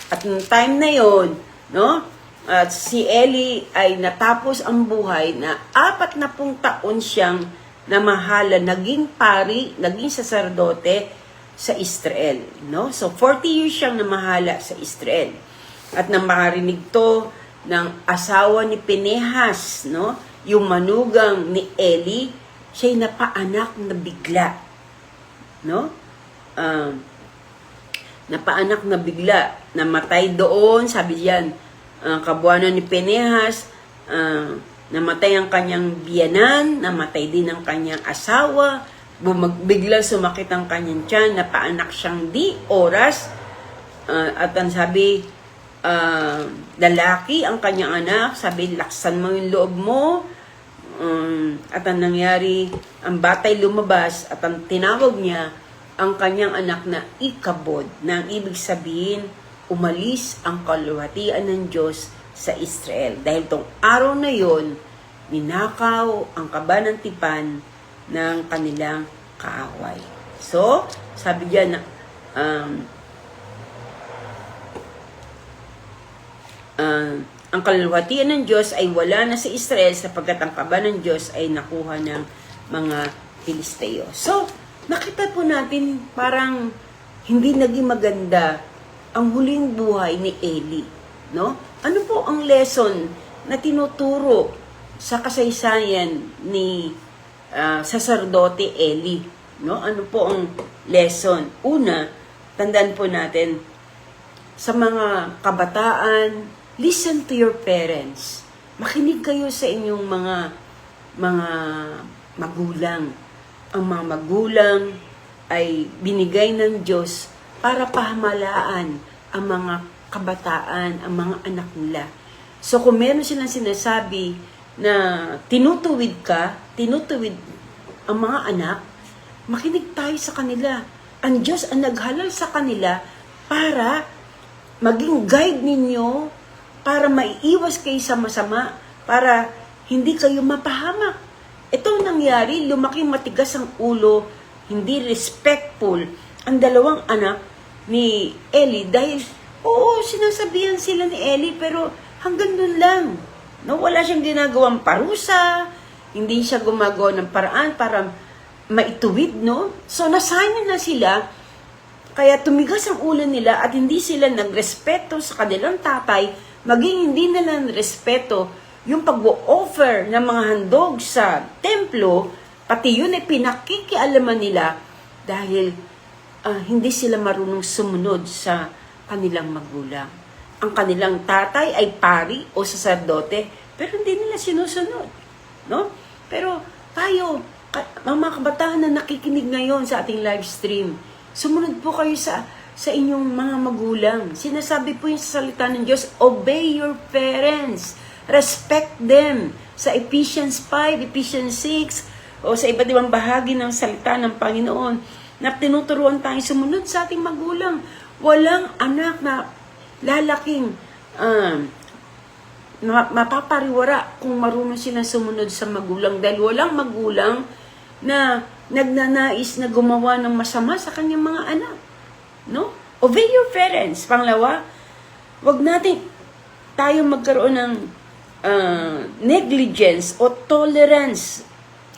At noong time na yon, no? At si Eli ay natapos ang buhay na 40 taon siyang namahala, naging pari, naging saserdote sa Israel, no? So 40 years siyang namahala sa Israel. At nang makarinig to ng asawa ni Pinehas, no? Yung manugang ni Eli, siya'y napaanak na bigla, no? Napaanak na bigla, namatay doon, sabi diyan, kabuanan ni Pinehas, namatay ang kanyang biyanan, namatay din ang kanyang asawa, bigla sumakit ang kanyang tiyan, napaanak siyang di oras, at ang sabi, lalaki ang kanyang anak, sabi, laksan mo yung loob mo, at ang nangyari, ang batay lumabas, at ang tinawag niya, ang kanyang anak na Ikabod, na ang ibig sabihin, umalis ang kaluwatian ng Diyos sa Israel. Dahil tong araw na yon, ninakaw ang kaban ng tipan ng kanilang kaaway. So, sabi diyan na ang kaluwatian ng Diyos ay wala na sa Israel sapagkat ang kaban ng Diyos ay nakuha ng mga Filisteo. So, nakita po natin parang hindi naging maganda ang huling buhay ni Eli, no? Ano po ang lesson na tinuturo sa kasaysayan ni saserdote Eli, no? Ano po ang lesson? Una, tandaan po natin sa mga kabataan, listen to your parents. Makinig kayo sa inyong mga magulang. Ang mga magulang ay binigay ng Diyos para pahamalaan ang mga kabataan, ang mga anak nila. So kung meron silang sinasabi na tinutuwid ang mga anak, makinig tayo sa kanila. Ang Diyos ang naghalal sa kanila para maging guide ninyo, para maiiwas kayo sa masama, para hindi kayo mapahamak. Ito nangyari, lumaki matigas ang ulo, hindi respectful ang 2 anak ni Eli dahil, oo, sinasabihan sila ni Eli pero hanggang dun lang. No, wala siyang ginagawang parusa, hindi siya gumagawa ng paraan para maituwid, no? So, nasanay na sila, kaya tumigas ang ulo nila at hindi sila nagrespeto sa kanilang tatay, maging hindi nila respeto yung pag-offer ng mga handog sa templo, pati yun ay pinakikialaman nila dahil hindi sila marunong sumunod sa kanilang magulang. Ang kanilang tatay ay pari o saserdote, pero hindi nila sinusunod. No? Pero tayo, mga kabataan na nakikinig ngayon sa ating live stream, sumunod po kayo sa inyong mga magulang. Sinasabi po yung salita ng Diyos, obey your parents, respect them. Sa Ephesians 5, Ephesians 6, o sa iba't ibang bahagi ng salita ng Panginoon, na tinuturuan tayong sumunod sa ating magulang. Walang anak na lalaking mapapariwara kung marunong silang sumunod sa magulang, dahil walang magulang na nagnanais na gumawa ng masama sa kanyang mga anak. No? Obey your parents. Pangalawa, wag natin tayo magkaroon ng negligence o tolerance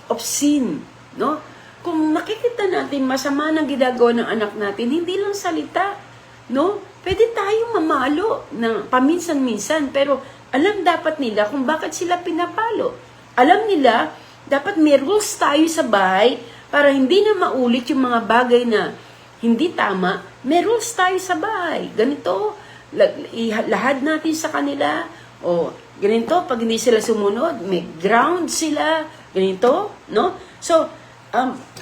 of sin. No? Kung nakikita natin masama ng ginagawa ng anak natin, hindi lang salita, no? Pwede tayong mamalo ng paminsan-minsan, pero alam dapat nila kung bakit sila pinapalo. Alam nila, dapat may rules tayo sa bahay para hindi na maulit yung mga bagay na hindi tama. May rules tayo sa bahay. Ganito, lahad natin sa kanila. O, ganito, pag hindi sila sumunod, may ground sila. Ganito, no? So,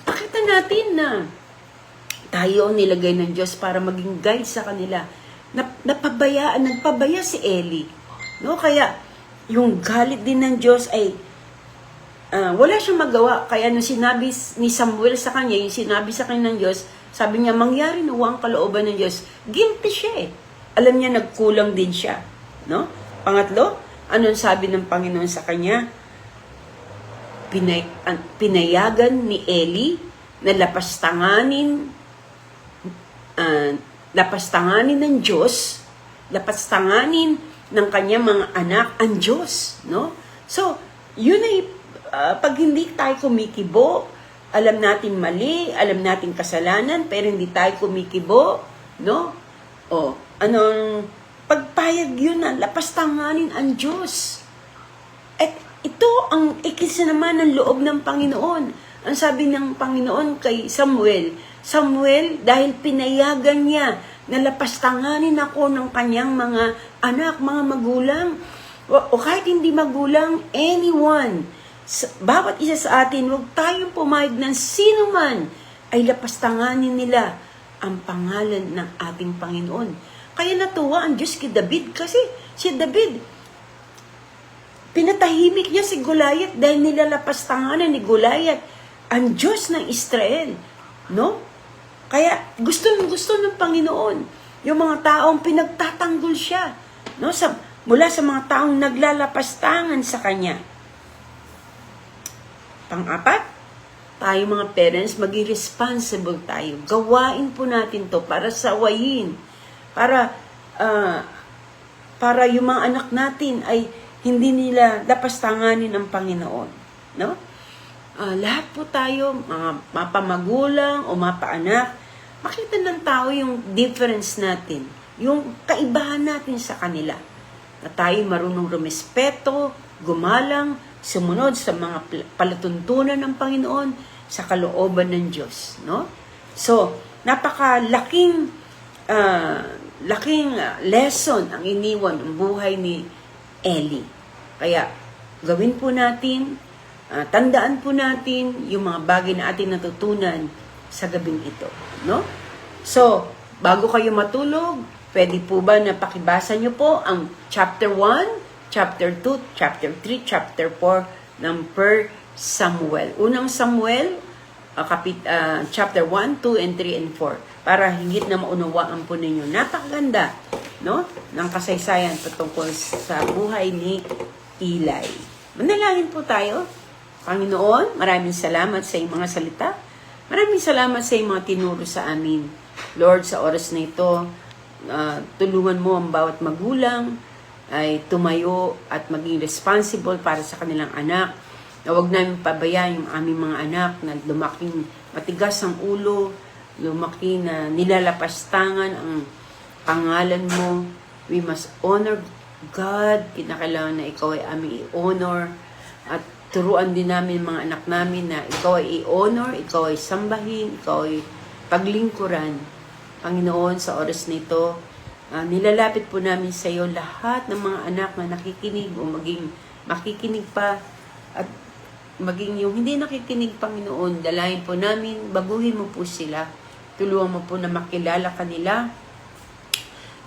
pakita natin na tayo nilagay ng Diyos para maging guide sa kanila. Nagpabaya si Eli. No? Kaya, yung galit din ng Diyos ay wala siyang magawa. Kaya nung sinabi ni Samuel sa kanya, yung sinabi sa kanya ng Diyos, sabi niya, mangyari na ang kalooban ng Diyos. Guilty siya eh. Alam niya, nagkulang din siya. No? Pangatlo, anong sabi ng Panginoon sa kanya? Pinayagan ni Eli na lapastanganin ng Diyos, lapastanganin ng kanyang mga anak ang Diyos, no? So, yun ay pag hindi tayo kumikibo, alam natin mali, alam natin kasalanan, pero hindi tayo kumikibo, no? O, anong pagpayag yun na lapastanganin ang Diyos. At ito ang ikisinama ng loob ng Panginoon. Ang sabi ng Panginoon kay Samuel, dahil pinayagan niya na lapastanganin ako ng kanyang mga anak, mga magulang, o kahit hindi magulang, anyone, bawat isa sa atin, huwag tayong pumayag ng sino man ay lapastanganin nila ang pangalan ng ating Panginoon. Kaya natuwa ang Diyos kay David kasi si David, pinatahimik niya si Goliath dahil nilalapastanganan ni Goliath ang Diyos ng Israel. No? Kaya gusto ng Panginoon yung mga taong pinagtatanggol siya, no? Mula sa mga taong naglalapastangan sa Kanya. Pang-apat, tayo mga parents, maging responsible tayo. Gawain po natin to para sawayin, para yung mga anak natin ay hindi nila lapastanganin ang Panginoon. No? Lahat po tayo, mga mapamagulang o mapaanak, makita ng tao yung difference natin, yung kaibahan natin sa kanila. Na tayo marunong rumespeto, gumalang, sumunod sa mga palatuntunan ng Panginoon sa kalooban ng Diyos. No? So, napakalaking lesson ang iniwan ng buhay ni Eli. Kaya, gawin po natin, tandaan po natin yung mga bagay na ating natutunan sa gabing ito. No? So, bago kayo matulog, pwede po ba na pakibasa nyo po ang chapter 1, chapter 2, chapter 3, chapter 4 ng 1 Samuel. Unang Samuel, chapter 1, 2, and 3, and 4. Para higit na maunawaan po ninyo. Napakaganda, no? Ng kasaysayan patungkol sa buhay ni Eli. Manalangin po tayo. Panginoon, maraming salamat sa iyong mga salita. Maraming salamat sa iyong mga tinuro sa amin. Lord, sa oras na ito, tulungan mo ang bawat magulang ay tumayo at maging responsible para sa kanilang anak. Na huwag namin pabayaan yung aming mga anak na lumaking matigas ang ulo, lumaki na nilalapastangan ang pangalan mo. We must honor God. Kinakailangan na ikaw ay aming i-honor. At turuan din namin mga anak namin na ikaw ay i-honor, ikaw ay sambahin, ikaw ay paglingkuran. Panginoon, sa oras nito, nilalapit po namin sa iyo lahat ng mga anak na nakikinig o maging makikinig pa at maging yung hindi nakikinig, Panginoon, dalayan po namin, baguhin mo po sila. Tulungan mo po na makilala kanila.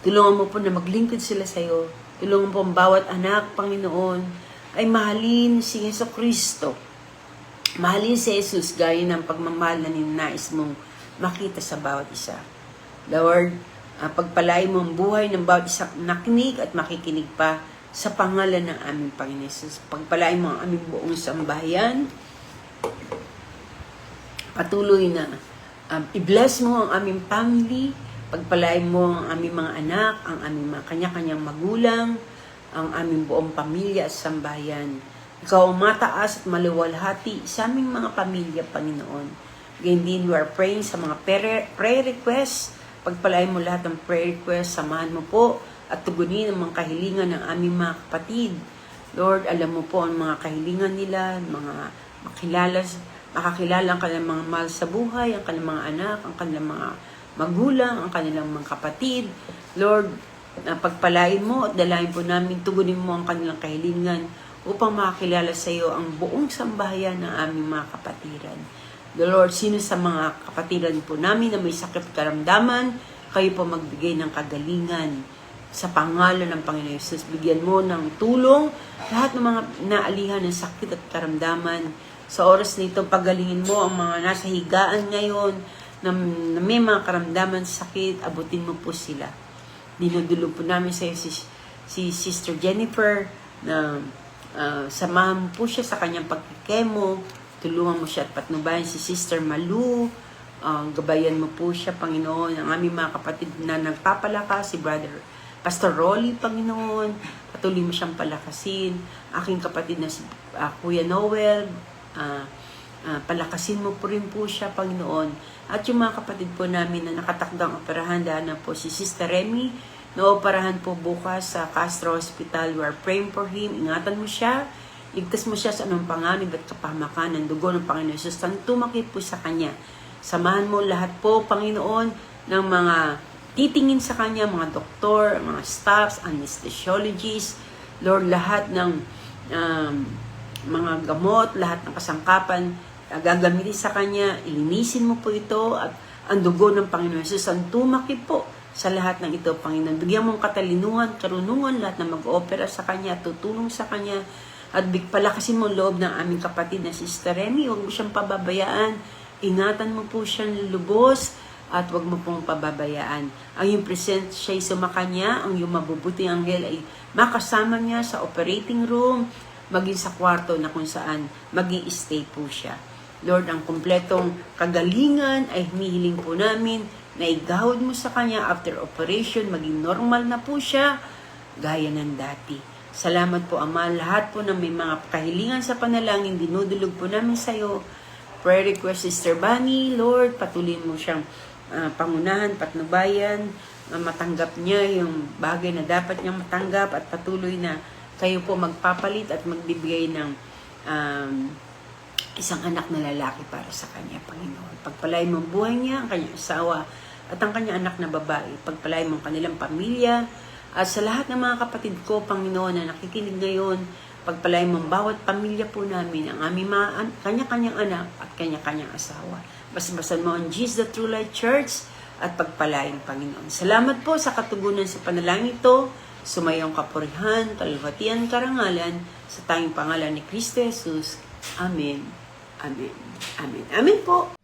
Tulungan mo po na maglingkod sila sa iyo. Tulungan po ang bawat anak, Panginoon, ay mahalin si Jesucristo. Mahalin si Jesus gaya ng pagmamahal na ninais mong makita sa bawat isa. Lord, pagpalain mo ang buhay ng bawat isang nakinig at makikinig pa sa pangalan ng aming Panginoon Jesus. Pagpalain mo ang aming buong sambahayan. Patuloy na i-bless mo ang aming family. Pagpalain mo ang aming mga anak, ang aming mga kanya-kanyang magulang, ang aming buong pamilya at sambahayan. Ikaw ang mataas at maluwalhati sa aming mga pamilya, Panginoon. Again din, we are praying sa mga prayer requests. Pagpalain mo lahat ng prayer requests, samahan mo po at tugunin ang mga kahilingan ng aming mga kapatid. Lord, alam mo po ang mga kahilingan nila, mga makakilala ang kanilang mga mahal sa buhay, ang kanilang mga anak, ang kanilang mga magulang, ang kanilang mga kapatid. Lord, pagpalain mo at dalayan po namin, tugunin mo ang kanilang kahilingan upang makakilala sa iyo ang buong sambahayan ng aming mga kapatiran. The Lord, sino sa mga kapatiran po namin na may sakit karamdaman, kayo po magbigay ng kagalingan sa pangalan ng Panginoon Jesus. Bigyan mo ng tulong lahat ng mga naalihan ng sakit at karamdaman. Sa oras nito, pagalingin mo ang mga nasa higaan ngayon na may mga karamdaman sakit, abutin mo po sila. Dinudulog po namin sa iyo si Sister Jennifer na samahan mo po siya sa kanyang pagkikemo. Tulungan mo siya at patnubayan si Sister Malu. Gabayan mo po siya, Panginoon. Ang aming mga kapatid na nagpapalakas, si Brother Pastor Rolly, Panginoon, patuloy mo siyang palakasin. Aking kapatid na si Kuya Noel, palakasin mo po rin po siya, Panginoon. At yung mga kapatid po namin na nakatakdang operahan, dahil na po si Sister Remy, na operahan po bukas sa Castro Hospital. We are praying for him. Ingatan mo siya. Ligtas mo siya sa anong panganib at kapahamakan ng dugo ng Panginoon Jesus. Tumakip po sa Kanya. Samahan mo lahat po, Panginoon, ng mga titingin sa Kanya, mga doktor, mga staffs, anesthesiologists, Lord, lahat ng mga gamot, lahat ng kasangkapan, gagamitin sa Kanya, ilinisin mo po ito at ang dugo ng Panginoon Jesus ang tumakip po sa lahat ng ito, Panginoon. Bigyan mong katalinuhan, karunungan, lahat na mag-opera sa Kanya, tutulong sa Kanya, at palakasin mo loob ng aming kapatid na si Sister Remy. Huwag mo siyang pababayaan. Ingatan mo po siyang lubos at huwag mo pong pababayaan. Ang yung present siya ay sumakanya, ang yung mabubuting anghel ay makasama niya sa operating room, maging sa kwarto na kung saan magi-stay po siya. Lord, ang kumpletong kagalingan ay hinihiling po namin na igahod mo sa Kanya after operation, maging normal na po siya, gaya ng dati. Salamat po, Ama. Lahat po ng may mga kahilingan sa panalangin, dinudulog po namin sa iyo. Prayer request, Sister Bunny, Lord, patuloy mo siyang pangunahan, patnubayan, matanggap niya yung bagay na dapat niyang matanggap at patuloy na kayo po magpapalit at magbibigay ng isang anak na lalaki para sa kanya, Panginoon. Pagpalain mo ang buhay niya, ang kanyang asawa at ang kanyang anak na babae. Pagpalain mo ang kanilang pamilya at sa lahat ng mga kapatid ko, Panginoon, na nakikinig ngayon, pagpalain mo ang bawat pamilya po namin, ang aming mga kanya-kanyang anak at kanya-kanyang asawa. Basabasan mo ang Jesus the True Light Church at pagpalain, Panginoon. Salamat po sa katugunan sa panalangin ito. Sumayong kapurihan, kalwatian, karangalan sa tanging pangalan ni Kristo Jesus. Amen. Amen. Amen. Amen po.